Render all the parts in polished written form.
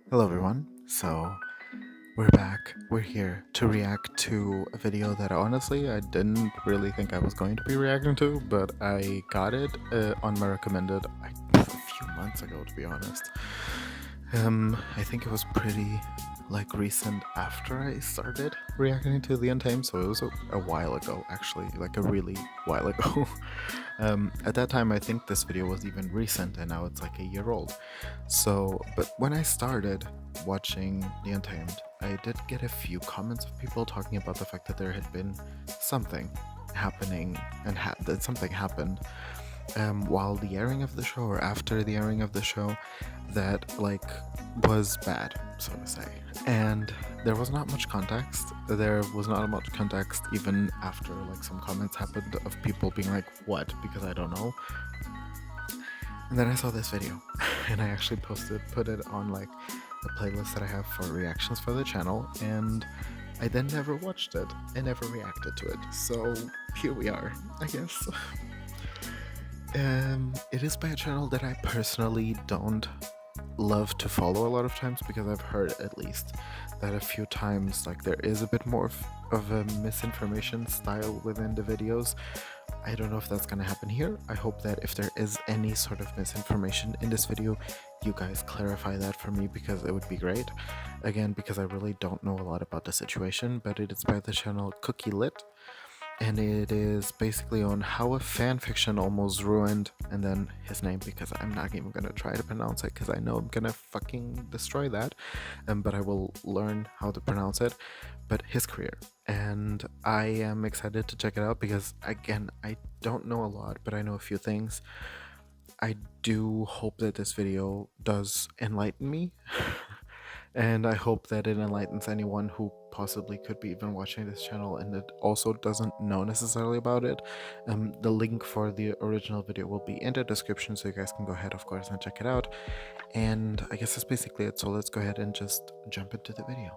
Hello everyone. So we're back. We're here to react to a video that honestly I didn't really think I was going to be reacting to, but I got it on my recommended a few months ago, to be honest. I think it was pretty recent after I started reacting to the Untamed, so it was a while ago, actually, like a really while ago. At that time, I think this video was even recent, and now it's like a year old. So, but when I started watching the Untamed, I did get a few comments of people talking about the fact that there had been something happening and that something happened while the airing of the show or after the airing of the show that was bad, so to say. And there was not much context. There was not much context even after some comments happened of people being like, what? Because I don't know. And then I saw this video and I actually put it on the playlist that I have for reactions for the channel, and I then never watched it and never reacted to it. So here we are, I guess. It is by a channel that I personally don't love to follow a lot of times, because I've heard at least that a few times there is a bit more of a misinformation style within the videos. I don't know if that's gonna happen here. I hope that if there is any sort of misinformation in this video, you guys clarify that for me, because it would be great. Again, because I really don't know a lot about the situation, but it is by the channel Cookie Lit, and it is basically on how a fanfiction almost ruined, and then his name, because I'm not even gonna try to pronounce it because I know I'm gonna fucking destroy that, but I will learn how to pronounce it, but his career. And I am excited to check it out because, again, I don't know a lot, but I know a few things. I do hope that this video does enlighten me. And I hope that it enlightens anyone who possibly could be even watching this channel and that also doesn't know necessarily about it. The link for the original video will be in the description, so you guys can go ahead, of course, and check it out. And I guess that's basically it, so let's go ahead and just jump into the video.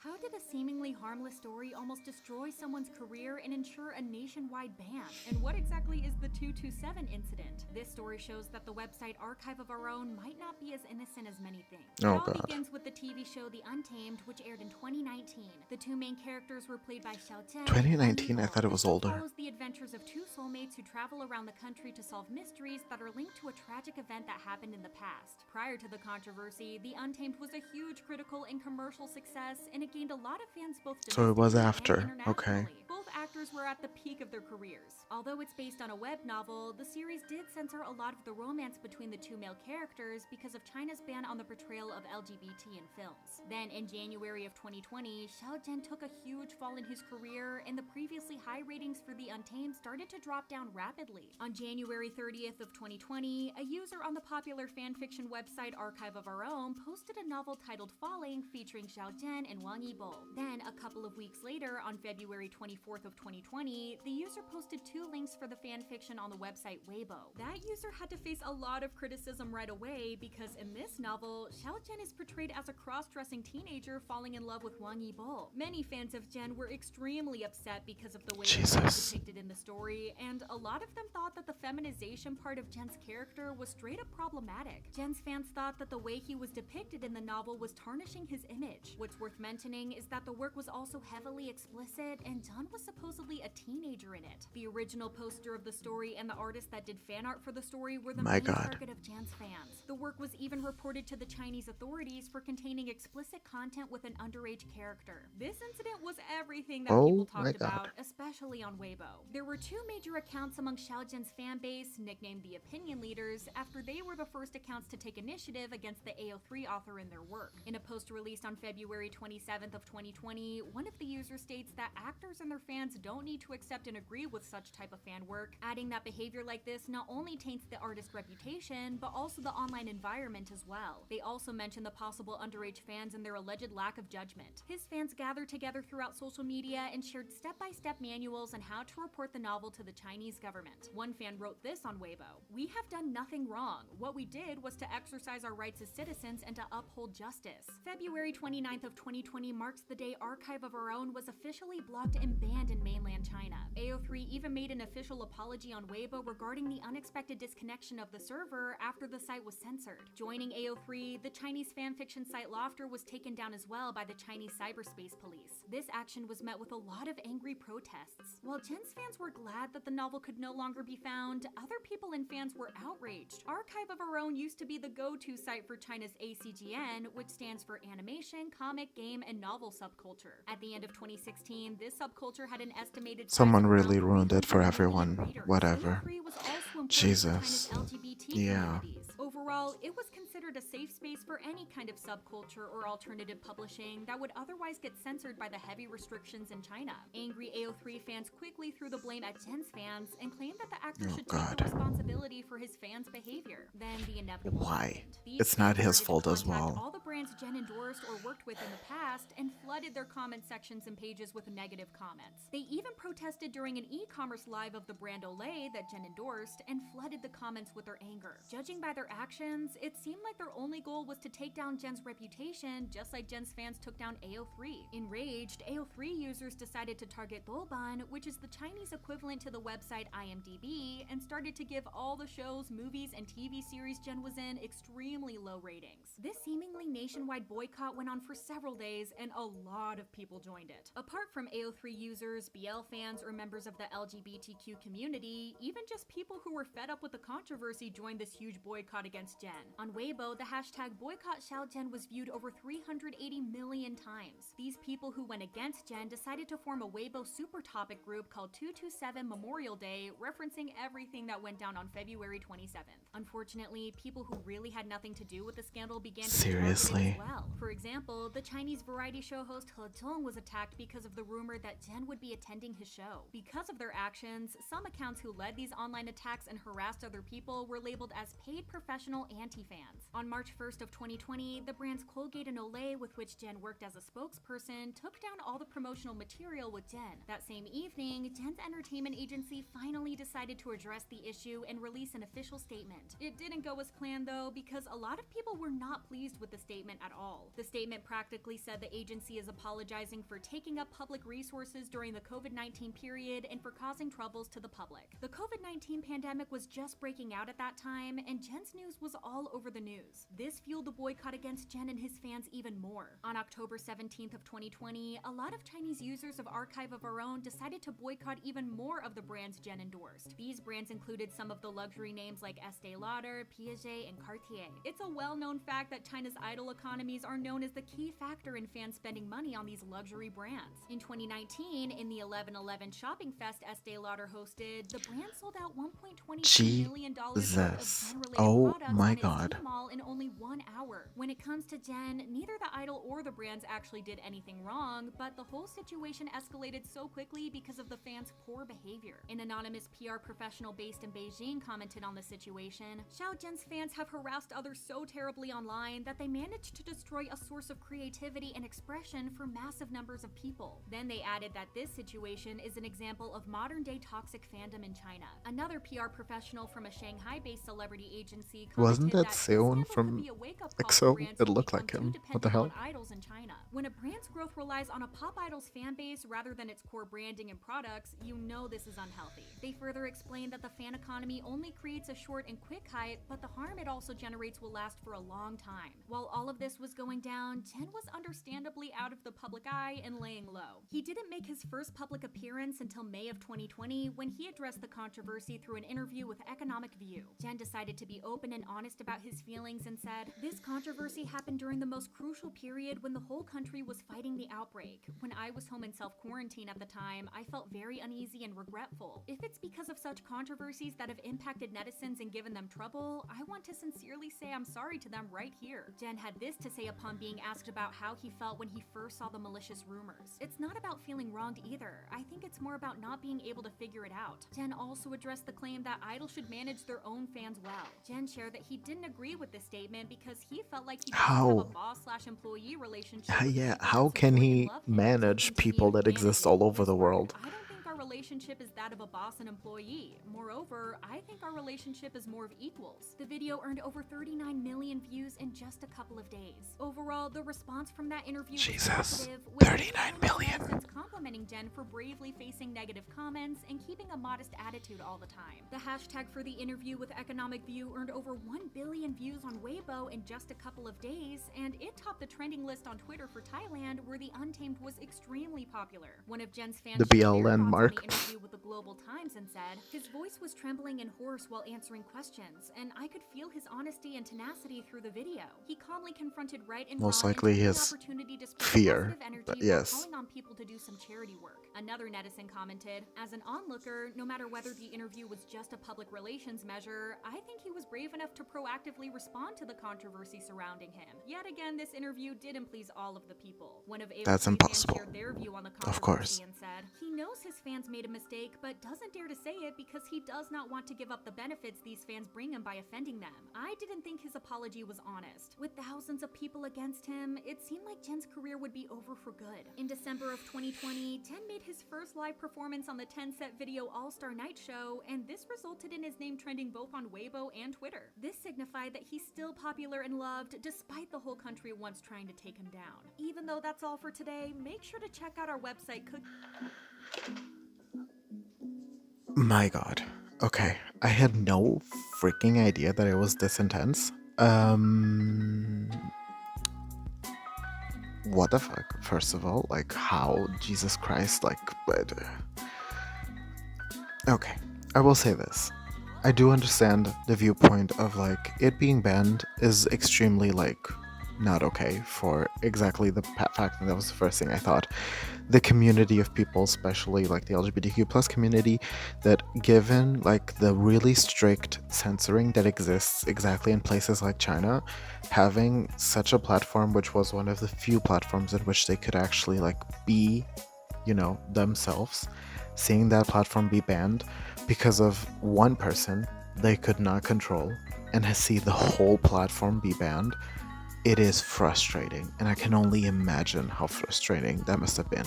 How did a seemingly harmless story almost destroy someone's career and ensure a nationwide ban? And what exactly is the 227 incident? This story shows that the website Archive of Our Own might not be as innocent as many think. Oh, It all God. begins with the TV show The Untamed, which aired in 2019. The two main characters were played by Xiao. 2019? I thought it was older. Follows the adventures of two soulmates who travel around the country to solve mysteries that are linked to a tragic event that happened in the past. Prior to the controversy, The Untamed was a huge critical and commercial success, and it gained a lot of fans both So it was domestically and after. Okay. internationally. Both actors were at the peak of their careers. Although it's based on a web novel, the series did censor a lot of the romance between the two male characters because of China's ban on the portrayal of LGBT in films. Then, in January of 2020, Zhan took a huge fall in his career, and the previously high ratings for The Untamed started to drop down rapidly. On January 30th of 2020, a user on the popular fanfiction website Archive of Our Own posted a novel titled Falling featuring Xiaozhan and Wang Yibo. Then, a couple of weeks later, on February 24th of 2020, the user posted two links for the fanfiction on the website Weibo. That user had to face a lot of criticism right away because in this novel, Xiaozhan is portrayed as a cross-dressing teenager falling in love with Wang Yibo. Many fans of Zhan were extremely upset because of the way it was depicted in the story, and a lot of them thought that the feminization part of Zhan's character was straight up problematic. Zhan's fans thought that the way he was depicted in the novel was tarnishing his image. What's worth mentioning is that the work was also heavily explicit, and Zhan was supposedly a teenager in it. The original poster of the story and the artist that did fan art for the story were the main target of Zhan's fans. The work was even reported to the Chinese authorities for containing explicit content with an underage character. This incident was everything that people talked about, especially on Weibo. There were two major accounts among Xiaozhan's fan base, nicknamed the Opinion Leaders, after they were the first accounts to take initiative against the AO3 author in their work. In a post released on February 27th of 2020, one of the users states that actors and their fans don't need to accept and agree with such type of fan work, adding that behavior like this not only taints the artist's reputation, but also the online environment as well. They also mention the possible underage fans and their alleged lack of judgment. His fans gathered together throughout social media and shared step-by-step manuals on how to report the novel to the Chinese government. One fan wrote this on Weibo: "We have done nothing wrong. What we did was to exercise our rights as citizens and to uphold justice." February 29th of 2020 marks the day Archive of Our Own was officially blocked and banned banned in mainland China. AO3 even made an official apology on Weibo regarding the unexpected disconnection of the server after the site was censored. Joining AO3, the Chinese fanfiction site Lofter was taken down as well by the Chinese cyberspace police. This action was met with a lot of angry protests. While Zhan's fans were glad that the novel could no longer be found, other people and fans were outraged. Archive of Our Own used to be the go-to site for China's ACGN, which stands for Animation, Comic, Game, and Novel Subculture. At the end of 2016, this subculture had an estimated size Someone of really around ruined it for 300 million everyone. readers. Whatever. AO3 was also important Jesus. to China's LGBT Yeah. communities. Overall, it was considered a safe space for any kind of subculture or alternative publishing that would otherwise get censored by the heavy restrictions in China. Angry AO3 fans quickly threw the blame at Zhan's fans and claimed that the actor should take the responsibility for his fans' behavior. Then the inevitable Why? happened. These It's not fans his started to fault as contact well. all the brands Zhan endorsed or worked with in the past and flooded their comment sections and pages with negative comments. They even protested during an e-commerce live of the brand Olay that Zhan endorsed and flooded the comments with their anger. Judging by their actions, it seemed like their only goal was to take down Zhan's reputation, just like Zhan's fans took down AO3. Enraged, AO3 users decided to target Douban, which is the Chinese equivalent to the website IMDb, and started to give all the shows, movies, and TV series Zhan was in extremely low ratings. This seemingly nationwide boycott went on for several days, and a lot of people joined it. Apart from AO3 users, BL fans, or members of the LGBTQ community, even just people who were fed up with the controversy joined this huge boycott against Zhan. On Weibo, the hashtag boycott xiaozhan was viewed over 380 million times. These people who went against Zhan decided to form a Weibo super topic group called 227 Memorial Day, referencing everything that went down on February 27th. Unfortunately, people who really had nothing to do with the scandal began to be targeted as well. For example, the Chinese variety show host He Zhong was attacked because of the rumor that Zhan would be attending his show. Because of their actions, some accounts who led these online attacks and harassed other people were labeled as paid professional anti-fans. On March 1st of 2020, the brands Colgate and Olay, with which Zhan worked as a spokesperson, took down all the promotional material with Zhan. That same evening, Zhan's entertainment agency finally decided to address the issue and release an official statement. It didn't go as planned though, because a lot of people were not pleased with the statement at all. The statement practically said the agency is apologizing for taking up public resources during the COVID-19 period and for causing troubles to the public. The COVID-19 pandemic was just breaking out at that time, and Zhan's news was all over the news. This fueled the boycott against Zhan and his fans even more. On October 17th of 2020, a lot of Chinese users of Archive of Our Own decided to boycott even more of the brands Zhan endorsed. These brands included some of the luxury names like Estee Lauder, Piaget, and Cartier. It's a well-known fact that China's idol economies are known as the key factor in fans spending money on these luxury brands. In 2019, in the 11/11 shopping fest Estee Lauder hosted, the brand sold out $1.22 million worth of Zhan-related products on its Tmall in only 1 hour. When it comes to Zhan, neither the idol or the brands actually did anything wrong, but the whole situation escalated so quickly because of the fans' poor behavior. An anonymous PR professional based in Beijing commented on the situation. Xiao Zhan's fans have harassed others so terribly online that they managed to destroy a source of creativity and expression for massive numbers of people. Then they added that this situation is an example of modern-day toxic fandom in China. Another PR professional from a Shanghai-based celebrity agency Wasn't that this Xiao scandal from could be a wake-up call EXO? for brands It who looked like become him. too What the dependent hell? on idols in China. When a brand's growth relies on a pop idol's fan base rather than its core branding and products, you know this is unhealthy. They further explained that the fan economy only creates a short and quick hype, but the harm it also generates will last for a long time. While all of this was going down, Zhan was understandably out of the public eye and laying low. He didn't make his first public appearance until May of 2020 when he addressed the controversy through an interview with Economic View. Zhan decided to be open and honest about his feelings and said, "This controversy happened during the most crucial period when the whole country was fighting the outbreak. When I was home in self-quarantine at the time, I felt very uneasy and regretful. If it's because of such controversies that have impacted netizens and given them trouble, I want to sincerely say I'm sorry to them right here." Zhan had this to say upon being asked about how he felt when he first saw the malicious rumors. "It's not about feeling wronged either. I think it's more about not being able to figure it out." Zhan also addressed the claim that idols should manage their own fans well. Zhan shared that he didn't agree with this statement because he felt like he didn't have a boss/employee relationship with people How that can support and he love him. To manage people continue that exist all over the world? I don't think our our relationship is that of a boss and employee. Moreover, I think our relationship is more of equals. The video earned over 39 million views in just a couple of days. Overall, the response from that interview was positive, with 39 million. netizens complimenting Jen for bravely facing negative comments and keeping a modest attitude all the time. The hashtag for the interview with Economic View earned over 1 billion views on Weibo in just a couple of days, and it topped the trending list on Twitter for Thailand, where the Untamed was extremely popular. One of Jen's fans The shared their BL thoughts on landmark. the interview with the Global Times and said, "His voice was trembling and hoarse while answering questions, and I could feel his honesty and tenacity through the video. He calmly confronted right and Most wrong likely and took his the opportunity to spread fear, positive energy but while yes. calling on people to do some charity work." Another netizen commented, "As an onlooker, no matter whether the interview was just a public relations measure, I think he was brave enough to proactively respond to the controversy surrounding him. Yet again, this interview didn't please all of the people." One of Ava's That's fans impossible. shared their view on the Of controversy course. and said, "He knows his fans made a mistake, but doesn't dare to say it because he does not want to give up the benefits these fans bring him by offending them. I didn't think his apology was honest. With thousands of people against him, it seemed like Jen's career would be over for good." In December of 2020, Ten made his first live performance on the 10-set video All-Star Night Show, and this resulted in his name trending both on Weibo and Twitter. This signified that he's still popular and loved despite the whole country once trying to take him down. Even though that's all for today, make sure to check out our website. My god. Okay. I had no freaking idea that it was this intense. What the fuck? First of all, like, how? Jesus Christ, like, but. Okay. I will say this. I do understand the viewpoint of, like, it being banned is extremely, like, not okay for exactly the fact that was the first thing I thought. The community of people, especially like the LGBTQ plus community, that given like the really strict censoring that exists exactly in places like China, having such a platform, which was one of the few platforms in which they could actually like be, you know, themselves, seeing that platform be banned because of one person they could not control and see the whole platform be banned, it is frustrating, and I can only imagine how frustrating that must have been.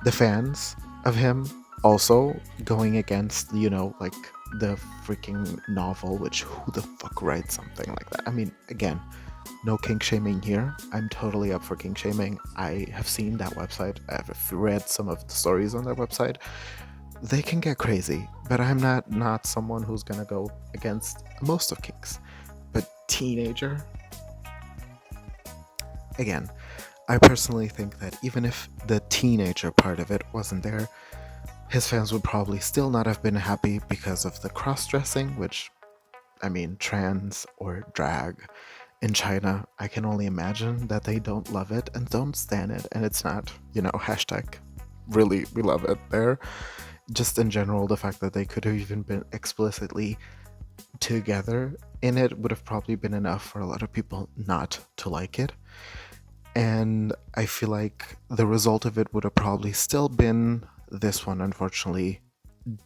The fans of him also going against, you know, like the freaking novel, which who the fuck writes something like that? I mean, again, no kink shaming here. I'm totally up for kink shaming. I have seen that website. I've read some of the stories on that website. They can get crazy, but I'm not someone who's gonna go against most of kinks. But teenager? Again, I personally think that even if the teenager part of it wasn't there, his fans would probably still not have been happy because of the cross-dressing, which, I mean, trans or drag in China, I can only imagine that they don't love it and don't stan it, and it's not, you know, hashtag really, we love it there. Just in general, the fact that they could have even been explicitly together in it would have probably been enough for a lot of people not to like it. And I feel like the result of it would have probably still been this one, unfortunately.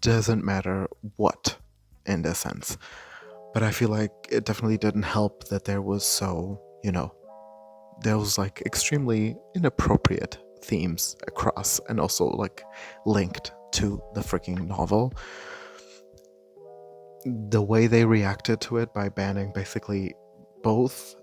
Doesn't matter what, in this sense. But I feel like it definitely didn't help that there was so, you know, there was like extremely inappropriate themes across and also like linked to the freaking novel. The way they reacted to it by banning basically both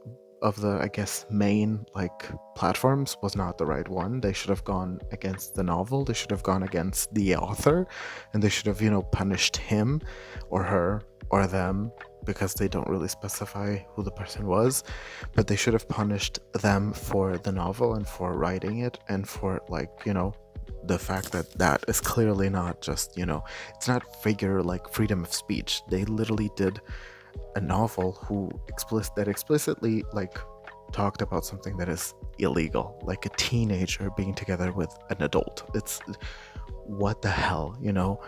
of the, I guess, main like platforms was not the right one. They should have gone against the novel, they should have gone against the author, and they should have, you know, punished him or her or them, because they don't really specify who the person was, but they should have punished them for the novel and for writing it and for, like, you know, the fact that that is clearly not just, you know, it's not figure like freedom of speech. They literally did a novel that explicitly like talked about something that is illegal, like a teenager being together with an adult. It's what the hell, you know?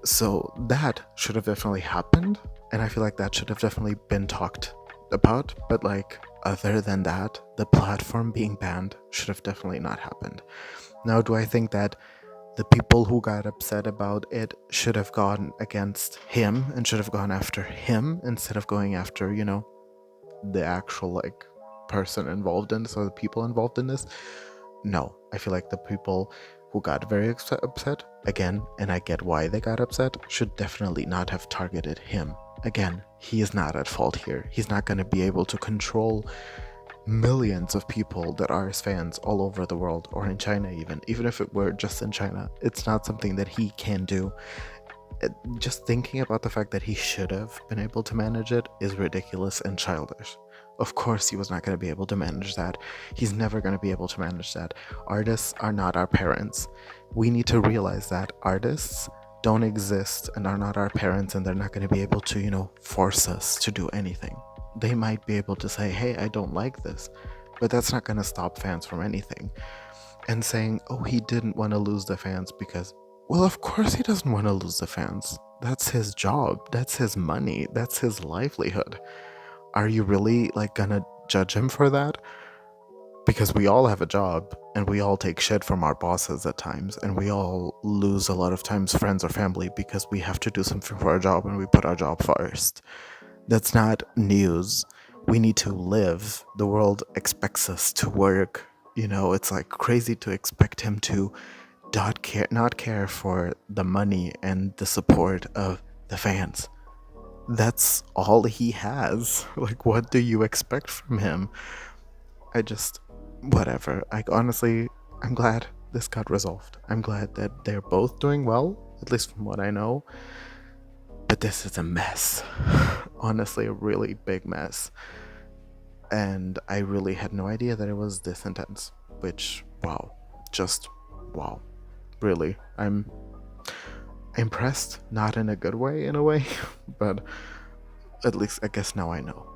So that should have definitely happened, and I feel like that should have definitely been talked about, but like other than that, the platform being banned should have definitely not happened. Now, do I think that the people who got upset about it should have gone against him and should have gone after him instead of going after, you know, the actual like person involved in this or the people involved in this? No, I feel like the people who got very upset, again, and I get why they got upset, should definitely not have targeted him. Again, he is not at fault here. He's not going to be able to control millions of people that are his fans all over the world, or in China even if it were just in China. It's not something that he can do. Just thinking about the fact that he should have been able to manage it is ridiculous and childish. Of course he was not going to be able to manage that. He's never going to be able to manage that. Artists are not our parents. We need to realize that artists don't exist and are not our parents, and they're not going to be able to, force us to do anything. They might be able to say, hey, I don't like this, but that's not going to stop fans from anything. And saying, oh, he didn't want to lose the fans because, well, of course he doesn't want to lose the fans. That's his job. That's his money. That's his livelihood. Are you really gonna judge him for that? Because we all have a job, and we all take shit from our bosses at times, and we all lose a lot of times friends or family because we have to do something for our job and we put our job first. That's not news. We need to live. The world expects us to work. It's crazy to expect him to not care for the money and the support of the fans. That's all he has. What do you expect from him? Whatever. I'm glad this got resolved. I'm glad that they're both doing well, at least from what I know. But this is a mess. Honestly, a really big mess. And I really had no idea that it was this intense. Which, wow. Just, wow. Really. I'm impressed, not in a good way, in a way, but at least I guess now I know.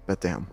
But damn,